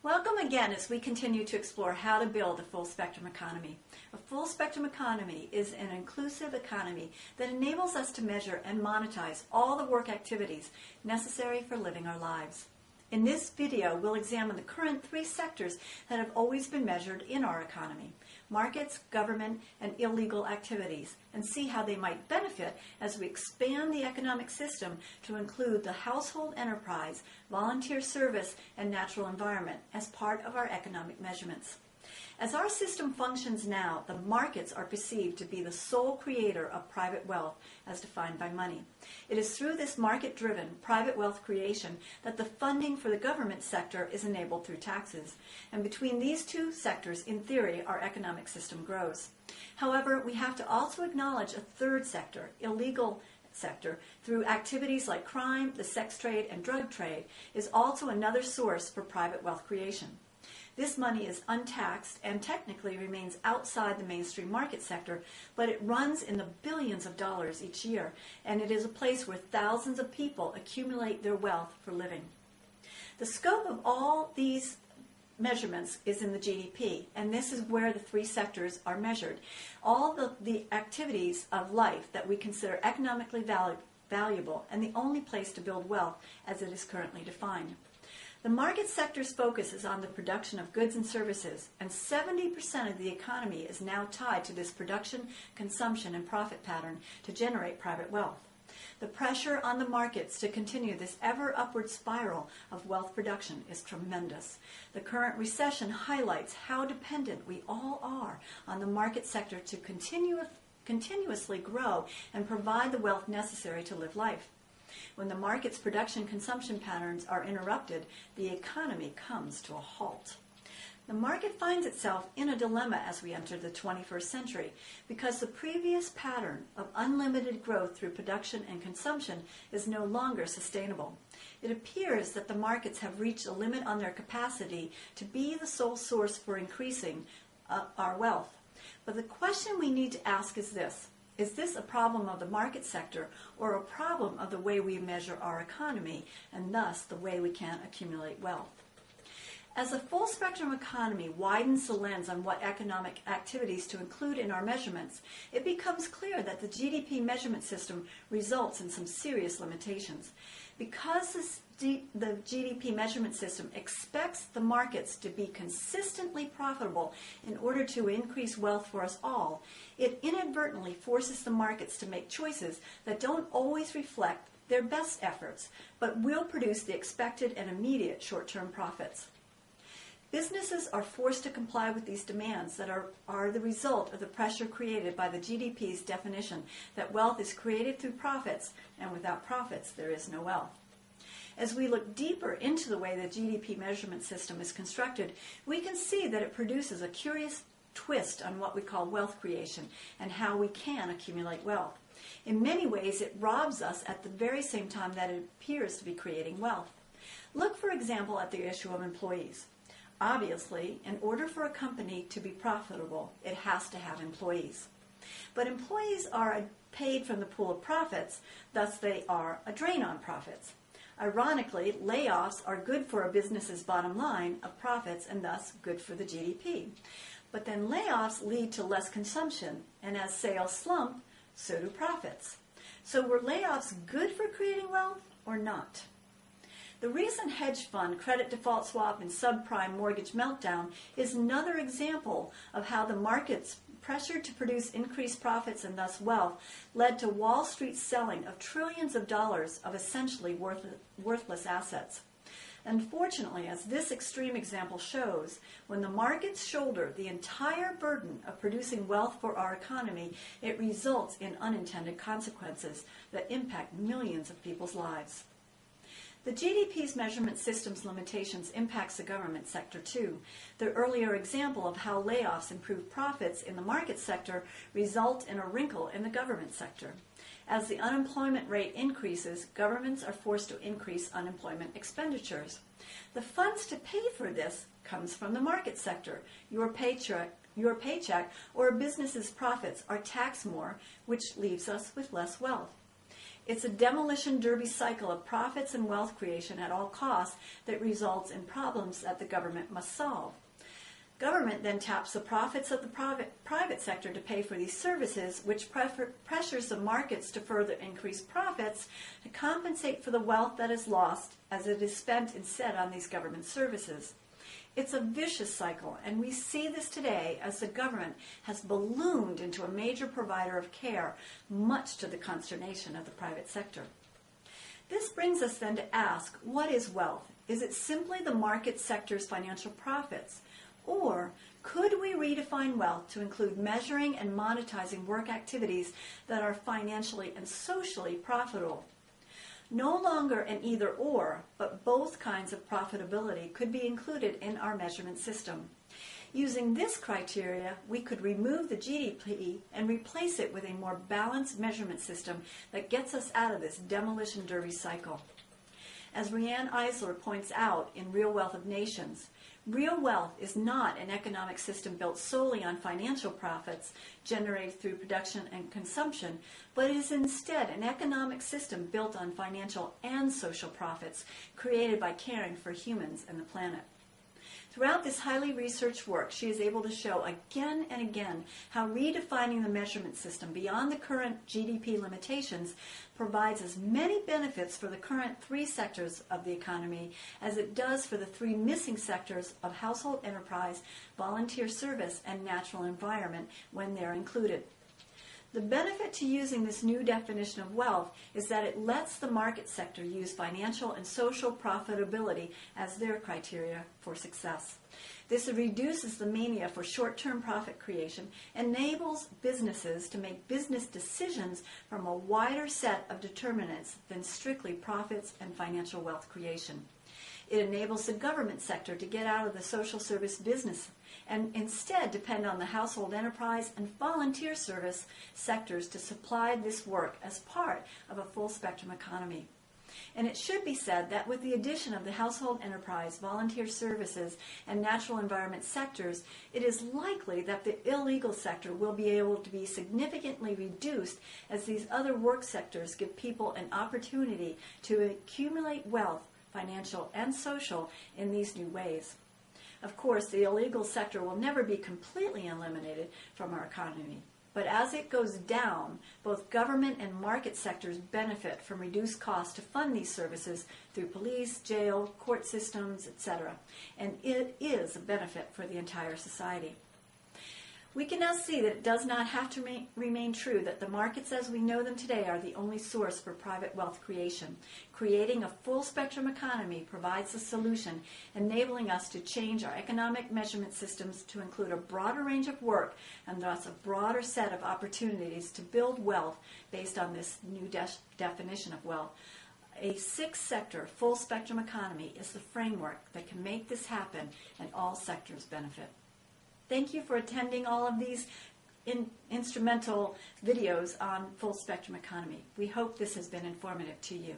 Welcome again as we continue to explore how to build a full spectrum economy. A full spectrum economy is an inclusive economy that enables us to measure and monetize all the work activities necessary for living our lives. In this video, we'll examine the current three sectors that have always been measured in our economy: markets, government, and illegal activities, and see how they might benefit as we expand the economic system to include the household enterprise, volunteer service, and natural environment as part of our economic measurements. As our system functions now, the markets are perceived to be the sole creator of private wealth as defined by money. It is through this market-driven private wealth creation that the funding for the government sector is enabled through taxes. And between these two sectors, in theory, our economic system grows. However, we have to also acknowledge a third sector, illegal sector, through activities like crime, the sex trade, and drug trade, is also another source for private wealth creation. This money is untaxed and technically remains outside the mainstream market sector, but it runs in the billions of dollars each year, and it is a place where thousands of people accumulate their wealth for living. The scope of all these measurements is in the GDP, and this is where the three sectors are measured. All the activities of life that we consider economically valuable and the only place to build wealth as it is currently defined. The market sector's focus is on the production of goods and services, and 70% of the economy is now tied to this production, consumption, and profit pattern to generate private wealth. The pressure on the markets to continue this ever upward spiral of wealth production is tremendous. The current recession highlights how dependent we all are on the market sector to continuously grow and provide the wealth necessary to live life. When the market's production-consumption patterns are interrupted, the economy comes to a halt. The market finds itself in a dilemma as we enter the 21st century because the previous pattern of unlimited growth through production and consumption is no longer sustainable. It appears that the markets have reached a limit on their capacity to be the sole source for increasing our wealth. But the question we need to ask is this: is this a problem of the market sector or a problem of the way we measure our economy and thus the way we can accumulate wealth? As a full spectrum economy widens the lens on what economic activities to include in our measurements, it becomes clear that the GDP measurement system results in some serious limitations. Because the GDP measurement system expects the markets to be consistently profitable in order to increase wealth for us all, it inadvertently forces the markets to make choices that don't always reflect their best efforts, but will produce the expected and immediate short-term profits. Businesses are forced to comply with these demands that are the result of the pressure created by the GDP's definition that wealth is created through profits, and without profits there is no wealth. As we look deeper into the way the GDP measurement system is constructed, we can see that it produces a curious twist on what we call wealth creation and how we can accumulate wealth. In many ways, it robs us at the very same time that it appears to be creating wealth. Look, for example, at the issue of employees. Obviously, in order for a company to be profitable, it has to have employees. But employees are paid from the pool of profits, thus they are a drain on profits. Ironically, layoffs are good for a business's bottom line of profits and thus good for the GDP. But then layoffs lead to less consumption, and as sales slump, so do profits. So were layoffs good for creating wealth or not? The recent hedge fund credit default swap and subprime mortgage meltdown is another example of how the markets, pressured to produce increased profits and thus wealth, led to Wall Street's selling of trillions of dollars of essentially worthless assets. Unfortunately, as this extreme example shows, when the markets shoulder the entire burden of producing wealth for our economy, it results in unintended consequences that impact millions of people's lives. The GDP's measurement system's limitations impacts the government sector too. The earlier example of how layoffs improve profits in the market sector result in a wrinkle in the government sector. As the unemployment rate increases, governments are forced to increase unemployment expenditures. The funds to pay for this comes from the market sector. Your paycheck or a business's profits are taxed more, which leaves us with less wealth. It's a demolition derby cycle of profits and wealth creation at all costs that results in problems that the government must solve. Government then taps the profits of the private sector to pay for these services, which pressures the markets to further increase profits to compensate for the wealth that is lost as it is spent instead on these government services. It's a vicious cycle, and we see this today as the government has ballooned into a major provider of care, much to the consternation of the private sector. This brings us then to ask, what is wealth? Is it simply the market sector's financial profits? Or could we redefine wealth to include measuring and monetizing work activities that are financially and socially profitable? No longer an either-or, but both kinds of profitability could be included in our measurement system. Using this criteria, we could remove the GDP and replace it with a more balanced measurement system that gets us out of this demolition derby cycle. As Riane Eisler points out in Real Wealth of Nations, real wealth is not an economic system built solely on financial profits generated through production and consumption, but is instead an economic system built on financial and social profits created by caring for humans and the planet. Throughout this highly researched work, she is able to show again and again how redefining the measurement system beyond the current GDP limitations provides as many benefits for the current three sectors of the economy as it does for the three missing sectors of household enterprise, volunteer service, and natural environment when they're included. The benefit to using this new definition of wealth is that it lets the market sector use financial and social profitability as their criteria for success. This reduces the mania for short-term profit creation, enables businesses to make business decisions from a wider set of determinants than strictly profits and financial wealth creation. It enables the government sector to get out of the social service business and instead depend on the household enterprise and volunteer service sectors to supply this work as part of a full spectrum economy. And it should be said that with the addition of the household enterprise, volunteer services, and natural environment sectors, it is likely that the illegal sector will be able to be significantly reduced as these other work sectors give people an opportunity to accumulate wealth, financial and social, in these new ways. Of course, the illegal sector will never be completely eliminated from our economy. But as it goes down, both government and market sectors benefit from reduced costs to fund these services through police, jail, court systems, etc. And it is a benefit for the entire society. We can now see that it does not have to remain true that the markets as we know them today are the only source for private wealth creation. Creating a full spectrum economy provides a solution, enabling us to change our economic measurement systems to include a broader range of work and thus a broader set of opportunities to build wealth based on this new definition of wealth. A six-sector full spectrum economy is the framework that can make this happen and all sectors benefit. Thank you for attending all of these instrumental videos on full spectrum economy. We hope this has been informative to you.